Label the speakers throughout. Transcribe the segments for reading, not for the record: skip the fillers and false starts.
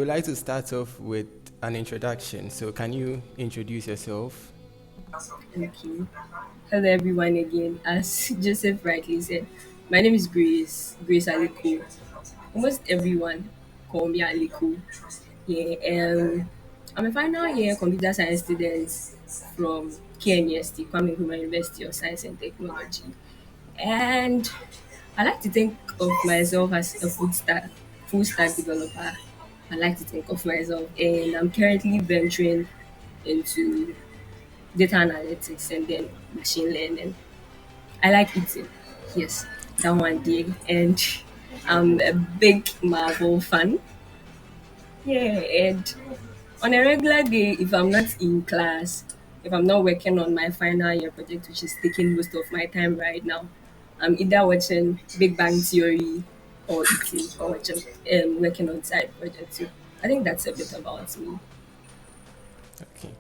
Speaker 1: We'd like to start off with an introduction. So, can you introduce yourself?
Speaker 2: Okay. Hello everyone again. As Joseph rightly said, my name is Grace Aliko. Almost everyone call me Aliko. Yeah, I'm a final year computer science student from KNUST, Kwame Nkrumah University of Science and Technology. And I like to think of myself as a full stack developer. I like to think of myself, and I'm currently venturing into data analytics and then machine learning. I like eating. Yes, that one day. And I'm a big Marvel fan. Yeah, and on a regular day, if I'm not in class, if I'm not working on my final year project, which is taking most of my time right now, I'm either watching Big Bang Theory or eating or watching working on side projects. So I think that's a bit about me.
Speaker 1: Okay,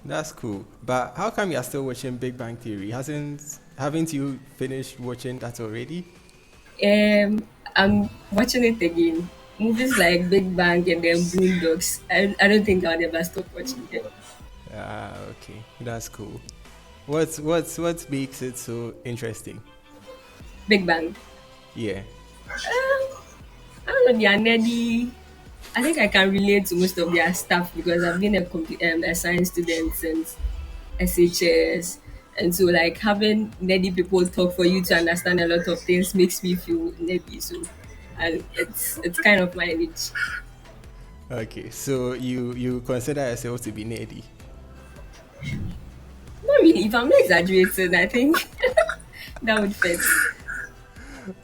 Speaker 1: that's cool. But how come you're still watching Big Bang Theory? Haven't you finished watching that already?
Speaker 2: I'm watching it again. Movies like Big Bang and then Boondocks. I don't think I'll ever stop watching them.
Speaker 1: Ah, okay, that's cool. What makes it so interesting?
Speaker 2: Big Bang.
Speaker 1: Yeah.
Speaker 2: I don't know, they are nerdy. I think I can relate to most of their stuff because I've been a science student since SHS. And so, like, having nerdy people talk for you to understand a lot of things makes me feel nerdy. So, and it's kind of my niche.
Speaker 1: Okay, so you consider yourself to be nerdy.
Speaker 2: Not really. If I'm not exaggerating, I think that would fit.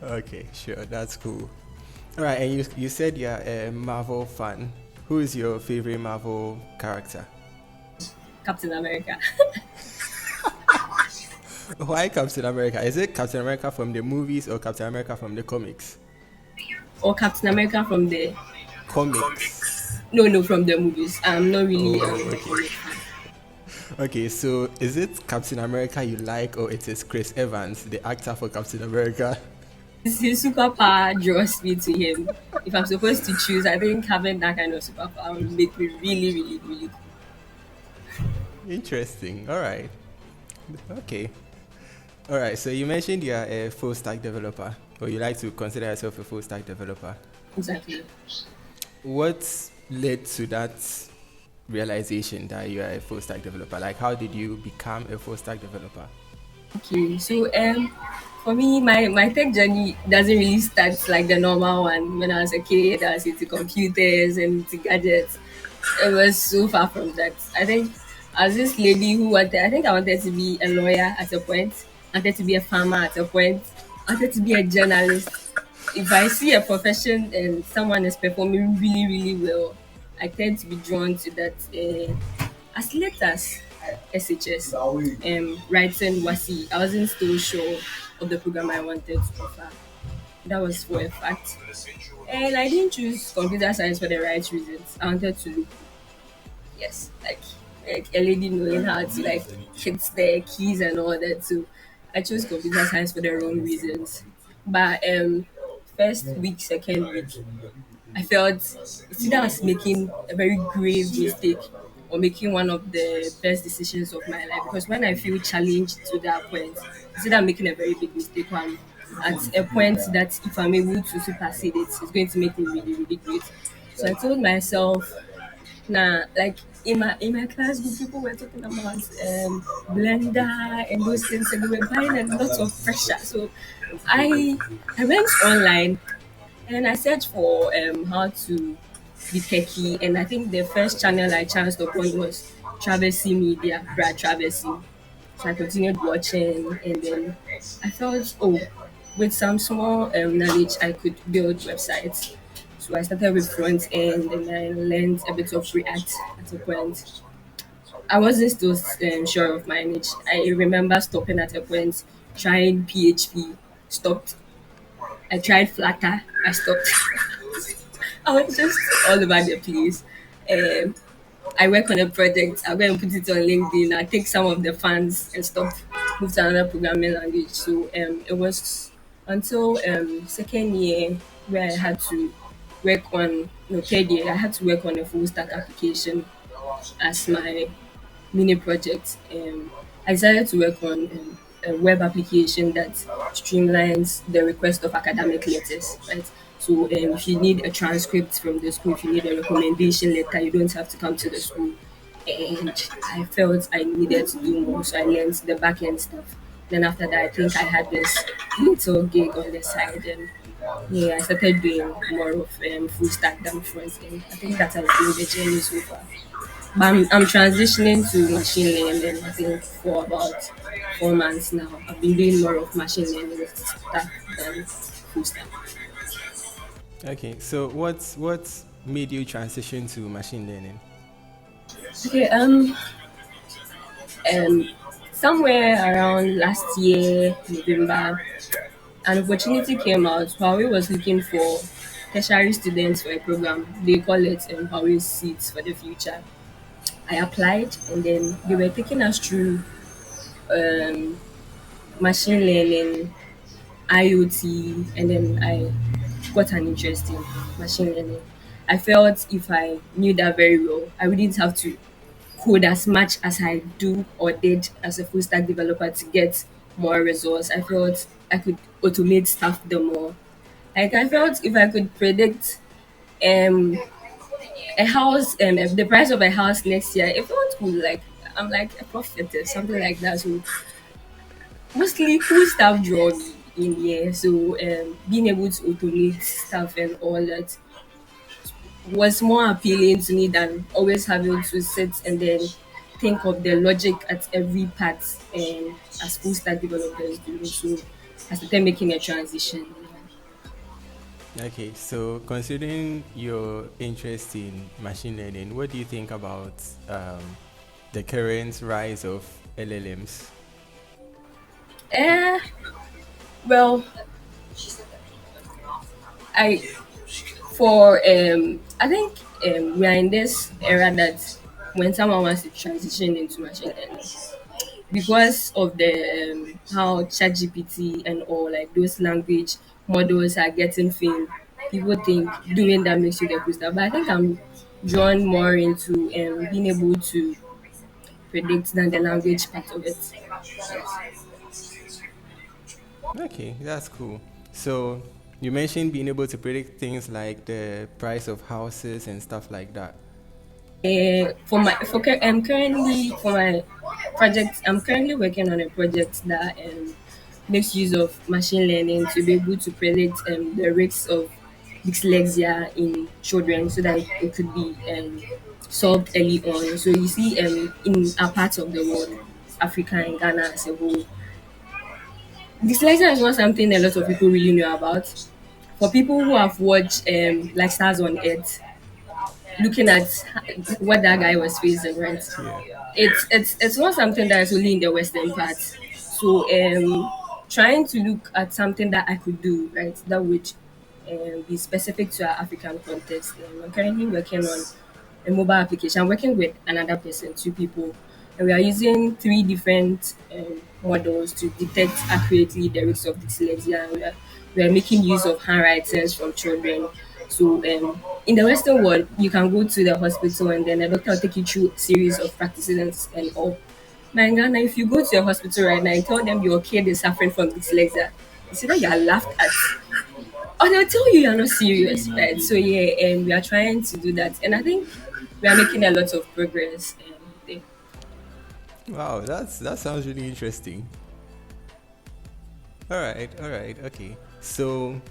Speaker 1: Okay, sure, that's cool. All right, and you said you're a Marvel fan. Who is your favorite Marvel character?
Speaker 2: Captain America.
Speaker 1: Why Captain America? Is it Captain America from the movies or Captain America from the comics?
Speaker 2: Or Captain America from the
Speaker 1: Comics.
Speaker 2: no, from the movies. I'm not really
Speaker 1: Oh,
Speaker 2: a
Speaker 1: okay.
Speaker 2: comic fan.
Speaker 1: Okay, so is it Captain America you like, or it is Chris Evans, the actor for Captain America?
Speaker 2: His superpower draws me to him. If I'm supposed to choose, I think having that kind of superpower would make me really, really, really cool.
Speaker 1: Interesting. All right. Okay. All right. So you mentioned you are a full stack developer, or you like to consider yourself a full stack developer.
Speaker 2: Exactly.
Speaker 1: What led to that realization that you are a full stack developer? Like, how did you become a full stack developer?
Speaker 2: Okay. So for me, my tech journey doesn't really start like the normal one. When I was a kid, I was into computers and into gadgets. It was so far from that. I think I was this lady who wanted. I think I wanted to be a lawyer at a point. I wanted to be a farmer at a point. I wanted to be a journalist. If I see a profession and someone is performing really, really well, I tend to be drawn to that. As late as SHS, writing WASI, I wasn't still sure of the program I wanted to offer. That was for a fact. And I didn't choose computer science for the right reasons. I wanted to look, yes, like a lady knowing how to like hit the keys and all that. So I chose computer science for the wrong reasons. But first week, second week, I felt it's either I was making a very grave mistake or making one of the best decisions of my life. Because when I feel challenged to that point, it's either I'm making a very big mistake or I'm at a point that if I'm able to supersede it, it's going to make me really, really great. So I told myself, nah, like in my class group, people were talking about Blender and those things, and they were buying a lot of pressure. So I I went online and I searched for how to be techie, and I think the first channel I chanced upon was Travesty Media, Brad Travesty. So I continued watching, and then I thought, oh, with some small knowledge, I could build websites. So I started with front end, and I learned a bit of React at a point. I wasn't still sure of my niche. I remember stopping at a point, trying PHP, stopped. I tried Flutter, I stopped. I was just all over the place. Um, I work on a project. I go and put it on LinkedIn. I take some of the funds and stuff, move to another programming language. So it was until second year where I had to work on no third year. I had to work on a full stack application as my mini project. I decided to work on a web application that streamlines the request of academic letters, right? So if you need a transcript from the school, if you need a recommendation letter, you don't have to come to the school. And I felt I needed to do more, so I learned the back end stuff. Then after that, I think I had this little gig on the side, and yeah, I started doing more of full stack than front end. I think that has been the journey so far. But I'm transitioning to machine learning, I think, for about 4 months now. I've been doing more of machine learning stuff than full stack.
Speaker 1: Okay, so what's made you transition to machine learning?
Speaker 2: Okay, um, somewhere around last year, November, an opportunity came out. Huawei was looking for tertiary students for a program. They call it Huawei Seeds for the future. I applied, and then they were taking us through um, machine learning, IoT, and then I got an interest in machine learning. I felt if I knew that very well, I wouldn't have to code as much as I do or did as a full stack developer to get more results. I felt I could automate stuff the more. Like I felt if I could predict um a house the price of a house next year, it felt cool. Like I'm like a prophet or something like that. So mostly cool stuff draw me in here. So being able to automate stuff and all that was more appealing to me than always having to sit and then think of the logic at every part as full stack developers do. So I started making a transition.
Speaker 1: Okay, so considering your interest in machine learning, what do you think about the current rise of LLMs?
Speaker 2: Uh, well, I for I think we are in this era that when someone wants to transition into machine learning, because of the how ChatGPT and all like those language models are getting fame, people think doing that makes you the cool stuff. But I think I'm drawn more into being able to predict than the language part of it.
Speaker 1: Okay, that's cool. So you mentioned being able to predict things like the price of houses and stuff like that.
Speaker 2: Currently for my project, I'm currently working on a project that makes use of machine learning to be able to predict the risks of dyslexia in children so that it could be solved early on. So you see, in our part of the world, Africa and Ghana as a whole, dyslexia is not something a lot of people really know about. For people who have watched like Stars on Earth, looking at what that guy was facing, right?
Speaker 1: Yeah.
Speaker 2: It's not something that is only in the western part. So trying to look at something that I could do, right, that would be specific to our African context. I'm currently working on a mobile application. I'm working with another person, two people, and we are using three different models to detect accurately the risks of dyslexia. And we are making use of handwritings from children. So in the Western world, you can go to the hospital and then the doctor will take you through a series of practices and all. Now in Ghana, if you go to a hospital right now and tell them your kid is suffering from dyslexia, it's either you are laughed at or they'll tell you you're not serious, right? So yeah, we are trying to do that, and I think we are making a lot of progress. There.
Speaker 1: Wow, that sounds really interesting. All right, okay. So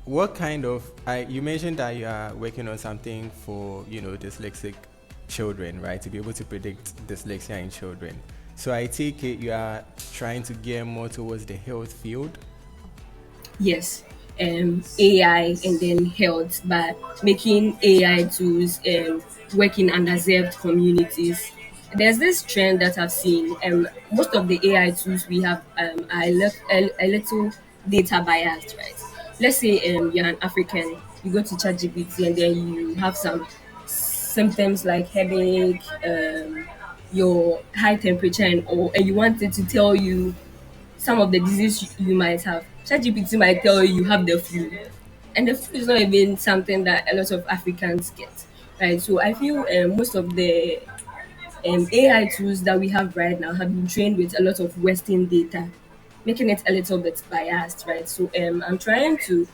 Speaker 1: what kind of you mentioned that you are working on something for, dyslexic children, right? To be able to predict dyslexia in children. So I take it you are trying to gear more towards the health field.
Speaker 2: Yes, AI and then health by making AI tools work in underserved communities. There's this trend that I've seen. Most of the AI tools we have are a little data biased, right? Let's say you're an African, you go to ChatGPT and then you have some symptoms like headache, your high temperature and all, and you want it to tell you some of the disease you might have. ChatGPT might tell you you have the flu, and the food is not even something that a lot of Africans get, right? So I feel most of the AI tools that we have right now have been trained with a lot of Western data, making it a little bit biased, right? So I'm trying to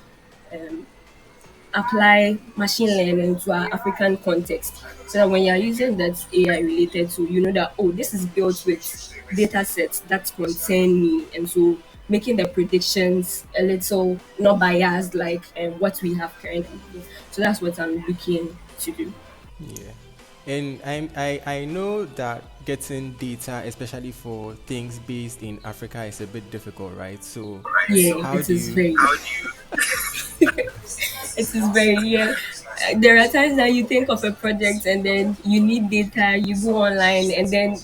Speaker 2: um, apply machine learning to our African context so that when you're using that AI related to, you know that, oh, this is built with data sets that concern me. And so making the predictions a little not biased like what we have currently. So that's what I'm looking to do.
Speaker 1: Yeah. And I know that getting data, especially for things based in Africa, is a bit difficult, right? So,
Speaker 2: Yeah,
Speaker 1: how
Speaker 2: it
Speaker 1: do
Speaker 2: is
Speaker 1: you?
Speaker 2: very it is very, yeah. There are times that you think of a project and then you need data, you go online and then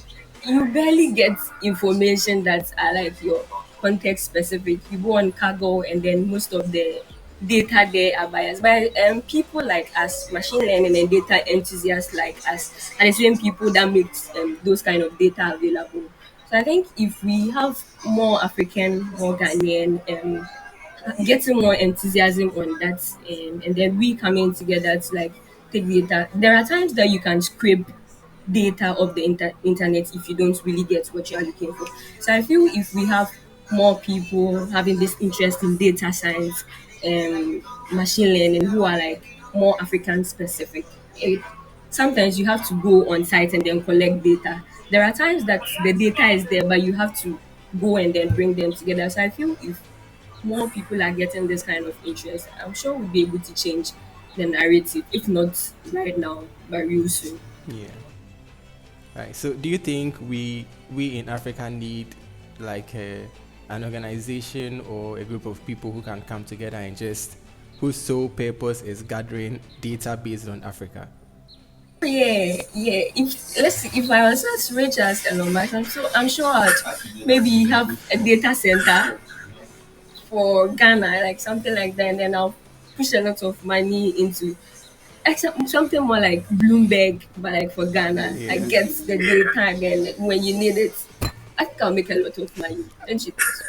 Speaker 2: you barely get information that are like your context specific. You go on Kaggle and then most of the data there are biased. But people like us, machine learning and data enthusiasts like us, and the same people that makes those kind of data available. So I think if we have more African, more Ghanaian getting more enthusiasm on that, and then we coming together to like take data. There are times that you can scrape data of the internet if you don't really get what you are looking for. So I feel if we have more people having this interest in data science and machine learning who are like more African specific, sometimes you have to go on site and then collect data. There are times that the data is there, but you have to go and then bring them together. So I feel if more people are getting this kind of interest, I'm sure we'll be able to change the narrative, if not right now, but real soon.
Speaker 1: Yeah. Right. So, do you think we in Africa need like an organization or a group of people who can come together and just whose sole purpose is gathering data based on Africa?
Speaker 2: Yeah, yeah. If let's see, if I was as rich as Elon Musk, I'm sure I'd maybe have a data center for Ghana, like something like that, and then I'll push a lot of money into something more like Bloomberg, but like for Ghana, like
Speaker 1: Yeah.
Speaker 2: get the data and then when you need it, I think I'll make a lot of money. Don't you think so?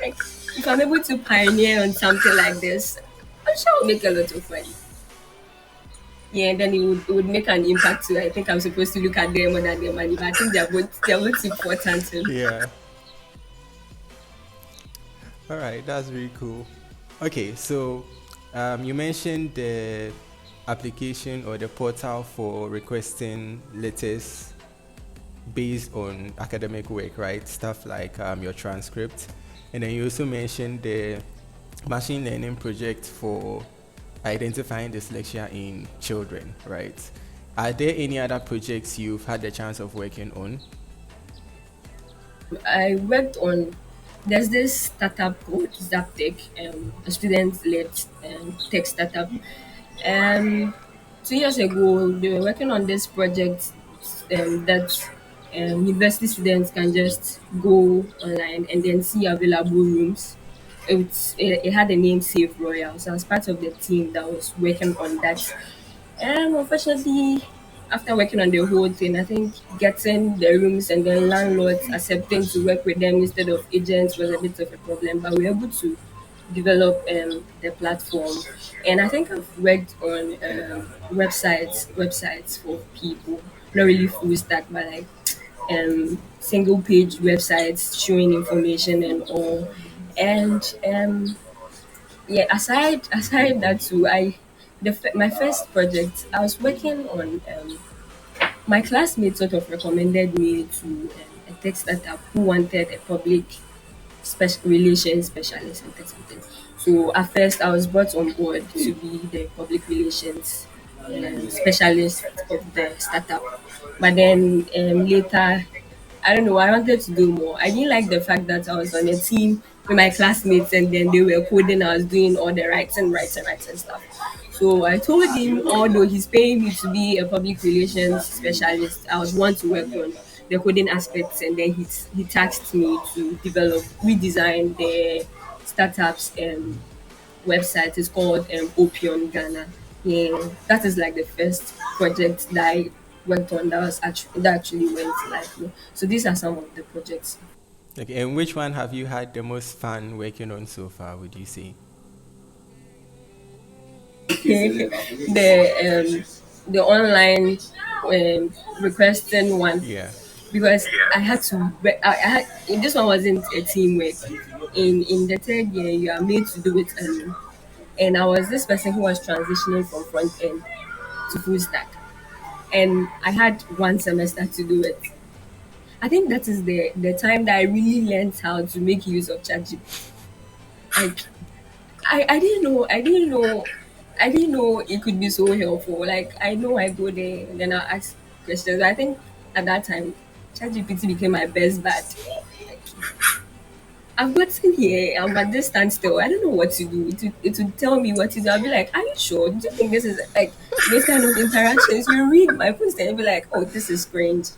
Speaker 2: Like if I'm able to pioneer on something like this, I'm sure I'll make a lot of money. Yeah, and then it would make an impact too. I think I'm supposed to look at them more than their money, but I think they're both important too.
Speaker 1: Yeah. All right, that's really cool. Okay, so you mentioned the application or the portal for requesting letters based on academic work, right? Stuff like your transcript. And then you also mentioned the machine learning project for identifying dyslexia in children, right? Are there any other projects you've had the chance of working on?
Speaker 2: I worked on there's this startup called Zaptech, a student-led tech startup. Um, 2 years ago, they were working on this project that university students can just go online and then see available rooms. It had the name SaveRoyal, so I was part of the team that was working on that. Unfortunately, after working on the whole thing, I think getting the rooms and then landlords accepting to work with them instead of agents was a bit of a problem. But we were able to develop the platform, and I think I've worked on websites for people, not really full stack, but like single page websites showing information and all. And yeah, aside that too, my first project I was working on. My classmates sort of recommended me to a tech startup who wanted a public special relations specialist and something. So at first, I was brought on board to be the public relations specialist of the startup. But then later, I don't know, I wanted to do more. I didn't like the fact that I was on a team with my classmates and then they were coding, I was doing all the writing stuff. So I told him, although he's paying me to be a public relations specialist, I was one to work on the coding aspects, and then he tasked me to redesign the startups website. It's called Opium Ghana. Yeah, that is like the first project that I worked on that actually went live. Yeah. So these are some of the projects.
Speaker 1: Okay, and which one have you had the most fun working on so far, would you say?
Speaker 2: The online requesting one,
Speaker 1: Yeah.
Speaker 2: because I had to. I had this one wasn't a teamwork. In the third year, you are made to do it alone. And I was this person who was transitioning from front end to full stack, and I had one semester to do it. I think that is the time that I really learned how to make use of ChatGPT. Like I didn't know it could be so helpful. Like I know I go there and then I ask questions. I think at that time ChatGPT became my best bet. Like, I've gotten here, I'm at this standstill. I don't know what to do. It would tell me what to do. I'll be like, are you sure? Do you think this is like those kind of interactions? You read my post and you'll be like, oh, this is strange.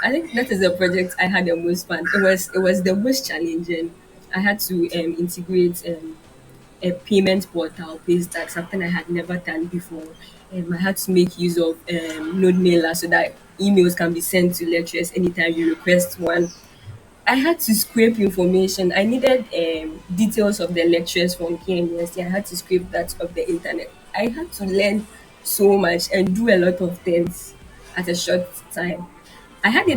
Speaker 2: I think that is the project I had the most fun. It was the most challenging. I had to integrate a payment portal based, that's something I had never done before. I had to make use of node mailer so that emails can be sent to lecturers anytime you request one. I had to scrape information. I needed details of the lectures from KNUST. I had to scrape that off the internet. I had to learn so much and do a lot of things at a short time. I had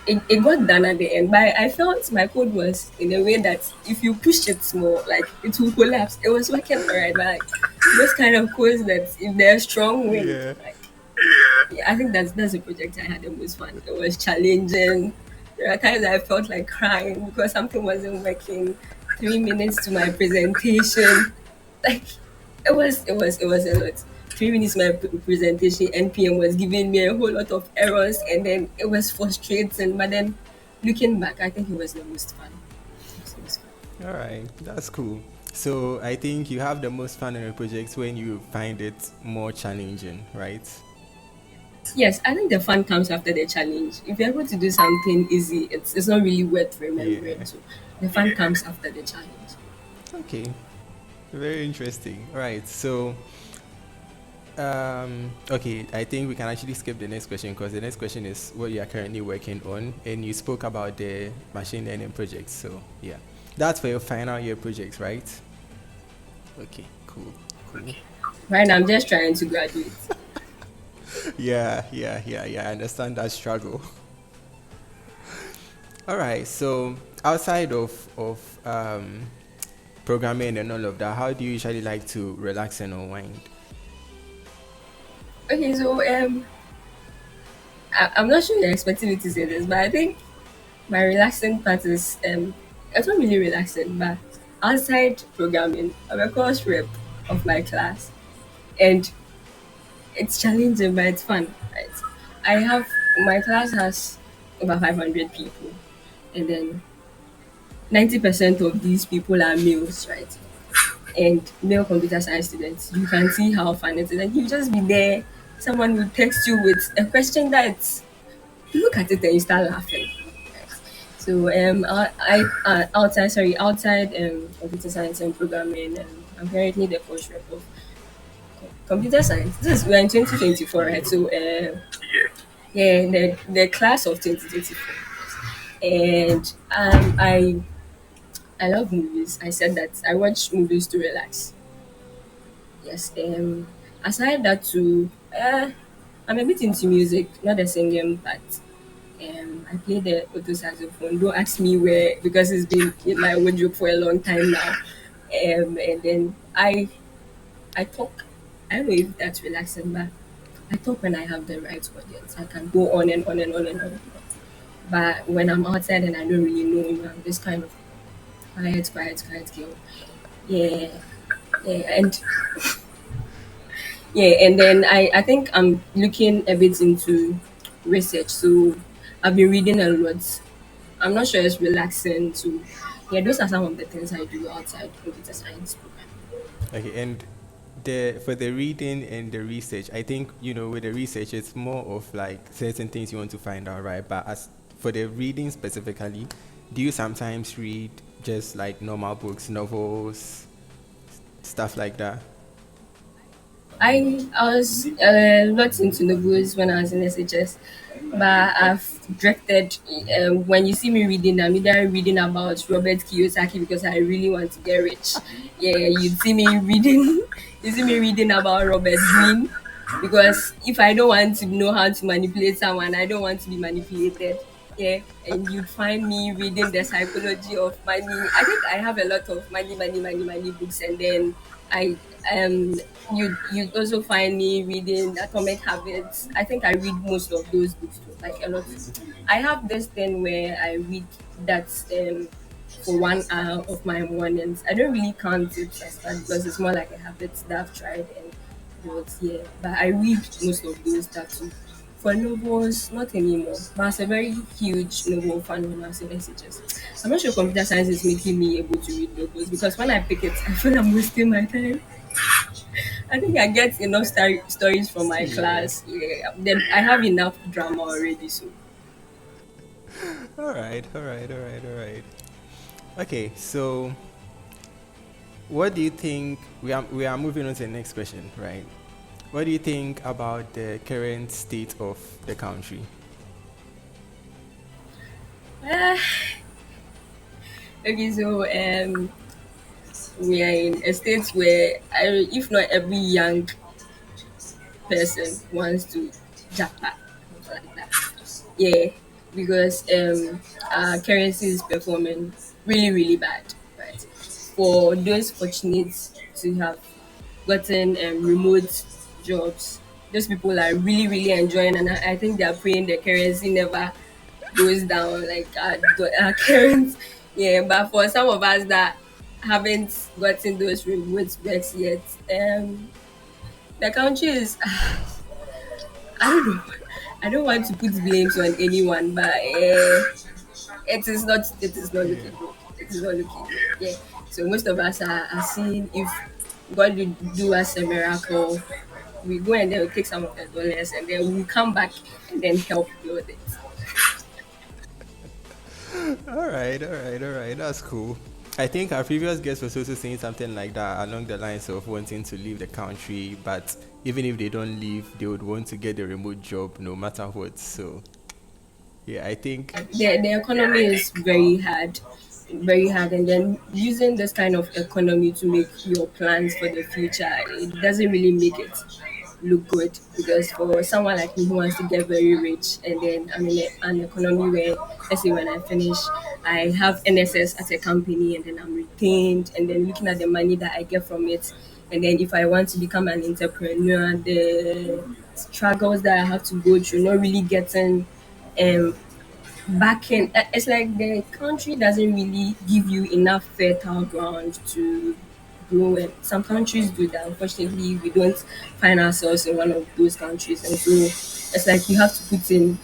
Speaker 2: it got done at the end, but I felt my code was in a way that if you push it more, like it will collapse. It was working alright, but like those kind of codes that if they're strong wind,
Speaker 1: Yeah.
Speaker 2: like yeah, I think that's the project I had the most fun. It was challenging. There are times I felt like crying because something wasn't working. 3 minutes to my presentation, like it was a lot. 3 minutes to my presentation, NPM was giving me a whole lot of errors, and then it was frustrating. But then, looking back, I think it was the most fun. It was the most fun.
Speaker 1: All right. That's cool. So I think you have the most fun in your projects when you find it more challenging, right?
Speaker 2: Yes, I think the fun comes after the challenge. If you're able to do something easy, it's not really worth remembering.
Speaker 1: Yeah.
Speaker 2: So the fun comes after the challenge.
Speaker 1: Okay. Very interesting. All right. So okay, I think we can actually skip the next question because the next question is what you are currently working on, and you spoke about the machine learning project. So yeah, that's for your final year projects, right? Okay, cool, cool.
Speaker 2: Right now, I'm just trying to graduate.
Speaker 1: Yeah. I understand that struggle. All right. So outside of programming and all of that, how do you usually like to relax and unwind?
Speaker 2: Okay, so I'm not sure you're expecting me to say this, but I think my relaxing part is it's not really relaxing, but outside programming, I'm a course rep of my class, and it's challenging, but it's fun. Right? I have my class has over 500 people, and then 90% of these people are males, right? And male computer science students. You can see how fun it is. Like you just be there, someone will text you with a question that you look at it and you start laughing. So outside computer science and programming, I'm currently the course rep of computer science. We're in 2024, right?
Speaker 1: Yeah.
Speaker 2: So yeah, the class of 2024, and I love movies. I said that I watch movies to relax. Yes. Aside that too, I'm a bit into music, not the singing, but I play the auto saxophone. Don't ask me where because it's been in my wardrobe for a long time now. And then I talk. I don't know if that's relaxing, but I talk when I have the right audience. I can go on and on and on and on. But when I'm outside and I don't really know you, I'm just kind of quiet girl. Yeah, yeah, and then I think I'm looking a bit into research. So I've been reading a lot. I'm not sure it's relaxing to. Yeah, those are some of the things I do outside computer science program.
Speaker 1: Okay, and the for the reading and the research, I think with the research, it's more of like certain things you want to find out, right? But as for the reading specifically, do you sometimes read just like normal books, novels, stuff like that?
Speaker 2: I was not into novels when I was in SHS, but I've drifted. When you see me reading, I'm either reading about Robert Kiyosaki because I really want to get rich. Yeah, you see me reading You see me reading about Robert Greene because if I don't want to know how to manipulate someone, I don't want to be manipulated. Yeah, and you'd find me reading the psychology of money. I think I have a lot of money books, and then I um you also find me reading Atomic Habits. I think I read most of those books too, like a lot. I have this thing where I read that for 1 hour of my mornings. I don't really count it as that because it's more like a habit that I've tried and built. Yeah, but I read most of those that too. For novels, not anymore. But I was a very huge novel fan when I was in SHS. I'm not sure computer science is making me able to read novels because when I pick it, I feel I'm wasting my time. I think I get enough stories from my
Speaker 1: Yeah.
Speaker 2: class. Yeah, then I have enough drama already. So
Speaker 1: All right. All right. All right. All right. Okay. So, what do you think? We are moving on to the next question, right? What do you think about the current state of the country?
Speaker 2: uh, okay, so we are in a state where if not every young person wants to JAPA, something like that. Yeah, because our currency is performing really, really bad, right? For those fortunate to have gotten remote jobs, those people are really, really enjoying, and I think they are praying the currency never goes down like our current. Yeah, but for some of us that haven't gotten those remote works yet, the country is I don't know. I don't want to put blames on anyone, but it is not
Speaker 1: Yeah.
Speaker 2: looking good. It is not looking good. Yeah. So most of us are seeing if God will do us a miracle, we go and then we take some of the dollars and then we come back and then help build it.
Speaker 1: All right. All right. All right. That's cool. I think our previous guest was also saying something like that along the lines of wanting to leave the country, but even if they don't leave, they would want to get a remote job no matter what. So, yeah, I think.
Speaker 2: The economy is very hard, and then using this kind of economy to make your plans for the future, it doesn't really make it look good because for someone like me who wants to get very rich and then I'm in an economy where let's say when I finish I have NSS at a company and then I'm retained and then looking at the money that I get from it and then if I want to become an entrepreneur the struggles that I have to go through not really getting um back in it's like the country doesn't really give you enough fertile ground to grow in. Some countries do that. Unfortunately, we don't find ourselves in one of those countries, and so it's like you have to put in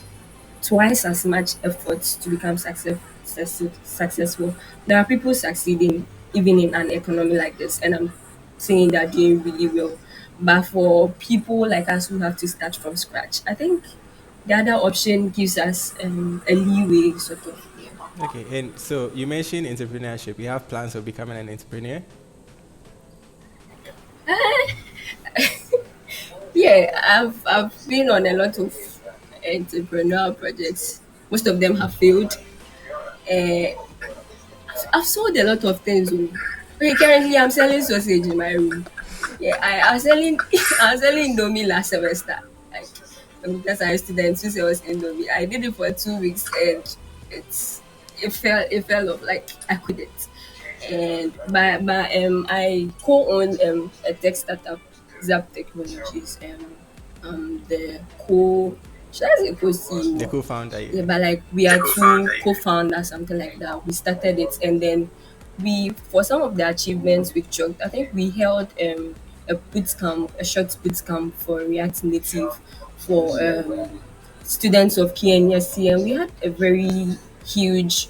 Speaker 2: twice as much effort to become successful. There are people succeeding even in an economy like this, and I'm saying they're doing really well. But for people like us who have to start from scratch, I think the other option gives us a leeway, sort of. Yeah.
Speaker 1: Okay, and so you mentioned entrepreneurship. You have plans of becoming an entrepreneur?
Speaker 2: Yeah, I've been on a lot of entrepreneurial projects. Most of them have failed. Uh, I've sold a lot of things. Oh. Okay, currently I'm selling sausage in my room. Yeah, I was selling I was selling Indomie last semester. Like because I was student who sells Indomie. I did it for 2 weeks and it's it fell off like I couldn't. And I co-own a tech startup, Zap Technologies. The co should I say
Speaker 1: The
Speaker 2: co-CEO?
Speaker 1: co-founder,
Speaker 2: Yeah,
Speaker 1: yeah.
Speaker 2: but like we are two co-founders, something like that. We started it, and then we, for some of the achievements we chalked, I think we held a boot camp, a short boot camp for React Native for students of KNUST, and we had a very huge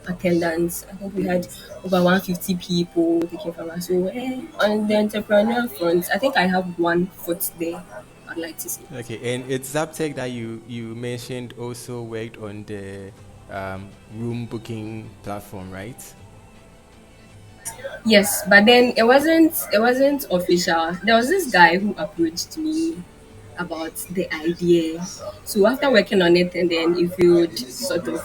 Speaker 2: attendance. I think we had over 150 people taking from us. So on the entrepreneurial front, I think I have one foot there. I'd like to say.
Speaker 1: Okay, and it's Zaptech that you mentioned also worked on the room booking platform, right?
Speaker 2: Yes, but then it wasn't official. There was this guy who approached me about the idea. So after working on it and then it failed sort of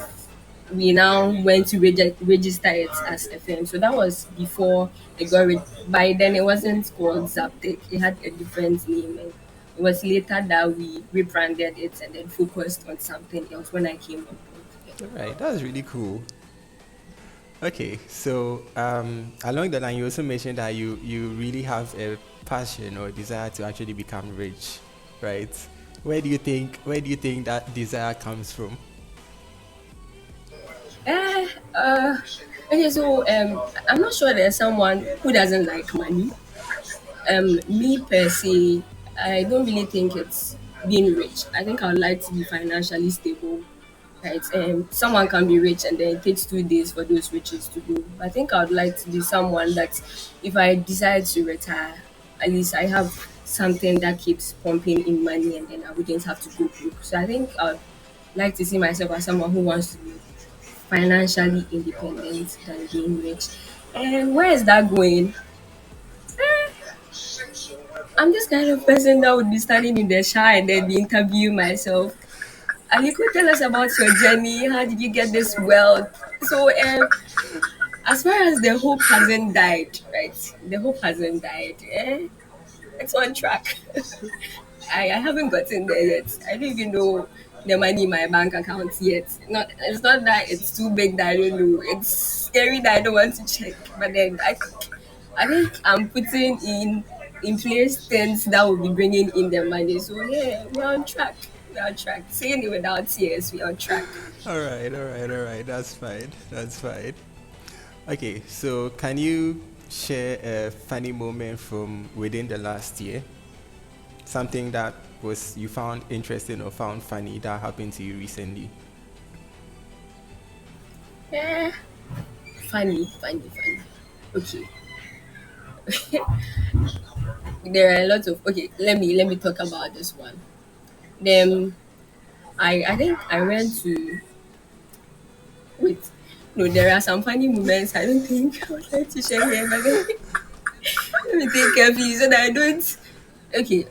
Speaker 2: we now went to register it as a firm. So that was before it got by then it wasn't called Zaptech. It had a different name, and it was later that we rebranded it and then focused on something else when I came on board. Yeah.
Speaker 1: All right, that's really cool. Okay, so along the line, you also mentioned that you really have a passion or desire to actually become rich, right? Where do you think that desire comes from?
Speaker 2: Eh, uh, okay, so I'm not sure there's someone who doesn't like money. Me per se, I don't really think it's being rich. I think I would like to be financially stable. Right. Someone can be rich and then it takes 2 days for those riches to go. I think I would like to be someone that if I decide to retire, at least I have something that keeps pumping in money and then I wouldn't have to go broke. So I think I would like to see myself as someone who wants to be financially independent than being rich. And where is that going? I'm this kind of person that would be standing in the shower and then be interviewing myself. Aliko, tell us about your journey. How did you get this wealth? So, as far as the hope hasn't died, right? The hope hasn't died. It's on track. I haven't gotten there yet. I don't even know the money in my bank account yet. It's not that it's too big that I don't know. It's scary that I don't want to check. But then I think I'm putting in place things that will be bringing in the money. So yeah, we're on track. We're on track. Saying it without tears, we're on track.
Speaker 1: All right, all right, all right. That's fine. That's fine. Okay, so can you share a funny moment from within the last year? Something that was you found interesting or found funny that happened to you recently?
Speaker 2: Yeah, funny. Okay, there are a lot of okay. Let me talk about this one. Then I think I went to wait. No, there are some funny moments. I don't think I would like to share here, but then let me think carefully so that I don't. Okay.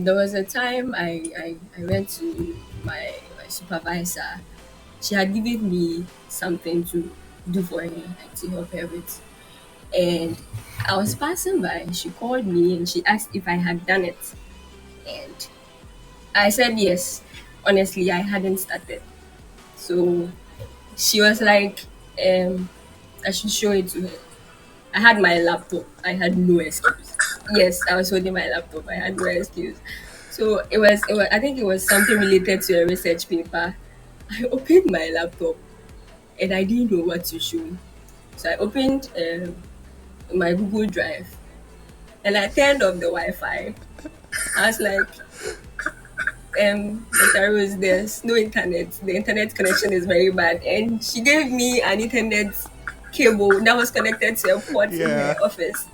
Speaker 2: There was a time I went to my supervisor. She had given me something to do for her, like to help her with. And I was passing by. She called me and she asked if I had done it. And I said yes. Honestly, I hadn't started. So she was like, I should show it to her. I had my laptop. I had no excuse. Yes, I was holding my laptop. I had no excuse. So it was. I think it was something related to a research paper. I opened my laptop and I didn't know what to show. So I opened my Google Drive and I turned off the Wi-Fi. I was like, Mr. Rose, there's no internet. The internet connection is very bad. And she gave me an internet cable that was connected to a port in her
Speaker 1: Yeah.
Speaker 2: office.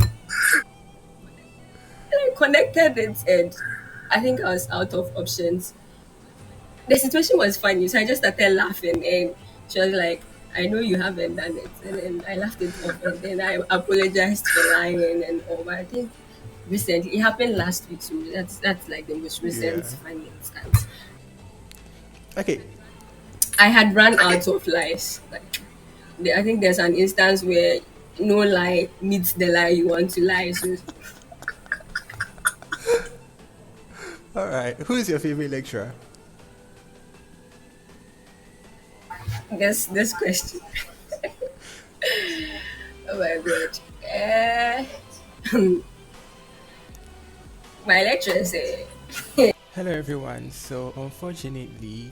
Speaker 2: And I connected it and I think I was out of options. The situation was funny, so I just started laughing and she was like, I know you haven't done it. And then I laughed it off and then I apologized for lying and all. But I think recently it happened last week, so that's like the most recent
Speaker 1: Yeah.
Speaker 2: funny instance.
Speaker 1: Okay.
Speaker 2: I had run out of lies. Like I think there's an instance where no lie meets the lie you want to lie. So
Speaker 1: All right. Who is your favorite lecturer?
Speaker 2: this question. Oh my god. Uh, my lecturer said,
Speaker 1: Hello, everyone. So, unfortunately,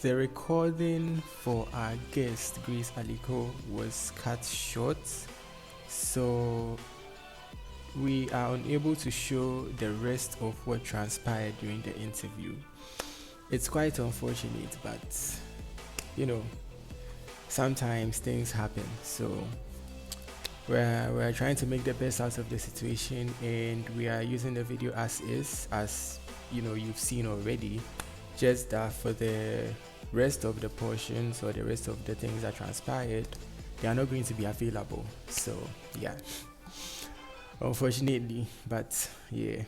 Speaker 1: the recording for our guest, Grace Aliko, was cut short. So, we are unable to show the rest of what transpired during the interview. It's quite unfortunate, but you know, sometimes things happen. So, we're trying to make the best out of the situation and we are using the video as is, as you know, you've seen already, just that for the rest of the portions or the rest of the things that transpired, they are not going to be available. So yeah, unfortunately, but yeah.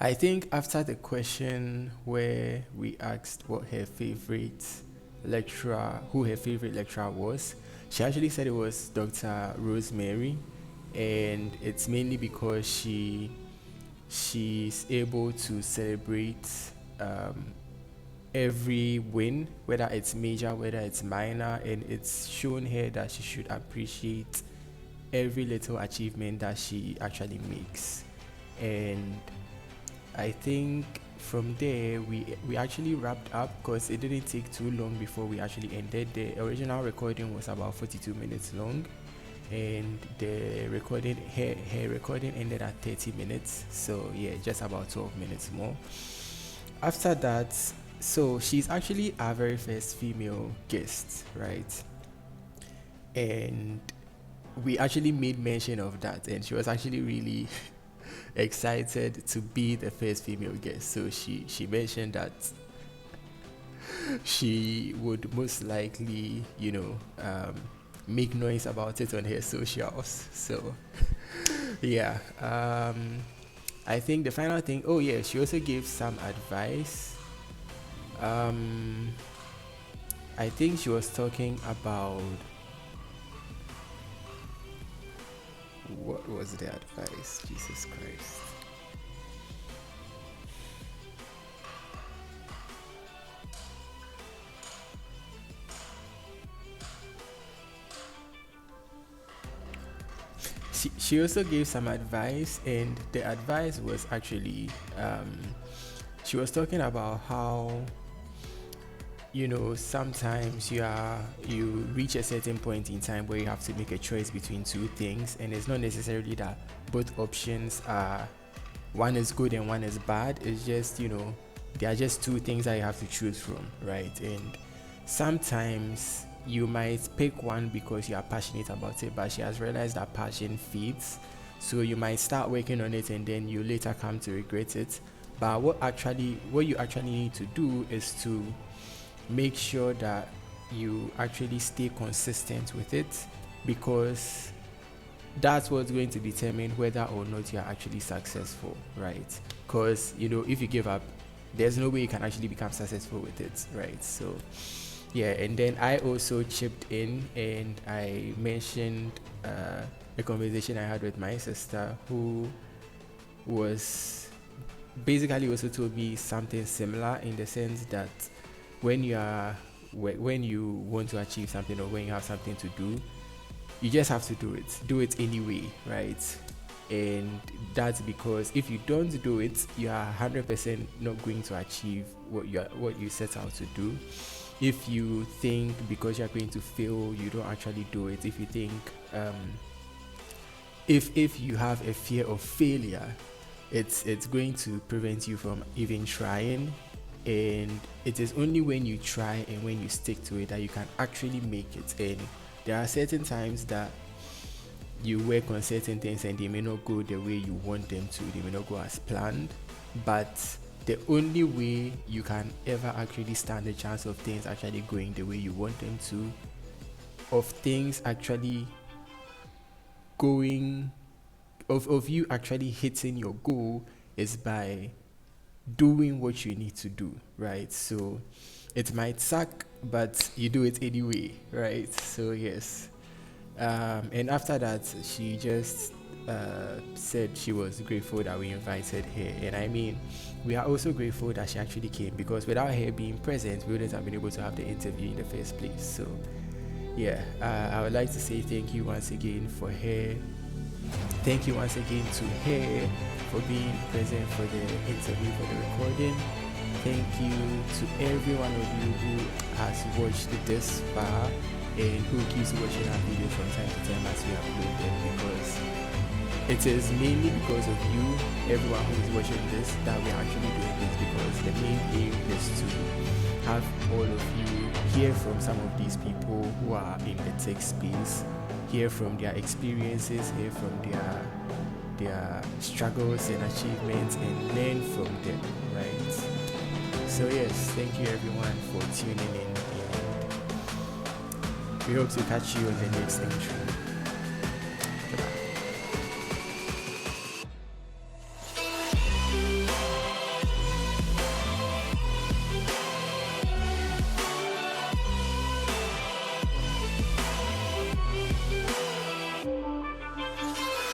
Speaker 1: I think after the question where we asked what her favorite who her favorite lecturer was, she actually said it was Dr. Rosemary, and it's mainly because she's able to celebrate every win, whether it's major, whether it's minor, and it's shown her that she should appreciate every little achievement that she actually makes. And I think from there we actually wrapped up because it didn't take too long before we actually ended. The original recording was about 42 minutes long, and the recording her recording ended at 30 minutes. So yeah, just about 12 minutes more. After that, so she's actually our very first female guest, right? And we actually made mention of that, and she was actually really excited to be the first female guest. So she mentioned that she would most likely, make noise about it on her socials. So yeah, I think the final thing. Oh yeah, she also gave some advice. I think she was talking about, what was the advice? Jesus Christ. She also gave some advice, and the advice was actually, she was talking about how, sometimes you reach a certain point in time where you have to make a choice between two things, and it's not necessarily that both options are, one is good and one is bad. It's just, there are just two things that you have to choose from, right? And sometimes you might pick one because you are passionate about it, but she has realized that passion fades, so you might start working on it and then you later come to regret it. But what you actually need to do is to make sure that you actually stay consistent with it, because that's what's going to determine whether or not you're actually successful, right? Because if you give up, there's no way you can actually become successful with it, right? So yeah. And then I also chipped in and I mentioned a conversation I had with my sister, who was basically also told me something similar, in the sense that when you want to achieve something, or when you have something to do, you just have to do it anyway, right? And that's because if you don't do it, you are 100% not going to achieve what you set out to do. If you think because you're going to fail, you don't actually do it. If you think if you have a fear of failure, it's going to prevent you from even trying. And it is only when you try and when you stick to it that you can actually make it. And there are certain times that you work on certain things and they may not go the way you want them to, they may not go as planned, but the only way you can ever actually stand a chance of things actually going the way you want them to, of things actually going, of you actually hitting your goal, is by doing what you need to do, right? So it might suck, but you do it anyway, right? So yes. And after that, she just said she was grateful that we invited her. And I mean, we are also grateful that she actually came, because without her being present, we wouldn't have been able to have the interview in the first place. So yeah, I would like to say thank you once again for her. Thank you once again to her for being present for the interview, for the recording. Thank you to every one of you who has watched this far and who keeps watching our videos from time to time as we upload them, because it is mainly because of you, everyone who is watching this, that we're actually doing this, because the main aim is to have all of you hear from some of these people who are in the tech space, hear from their experiences, hear from their struggles and achievements, and learn from them, right? So yes, thank you everyone for tuning in, and we hope to catch you on the next entry.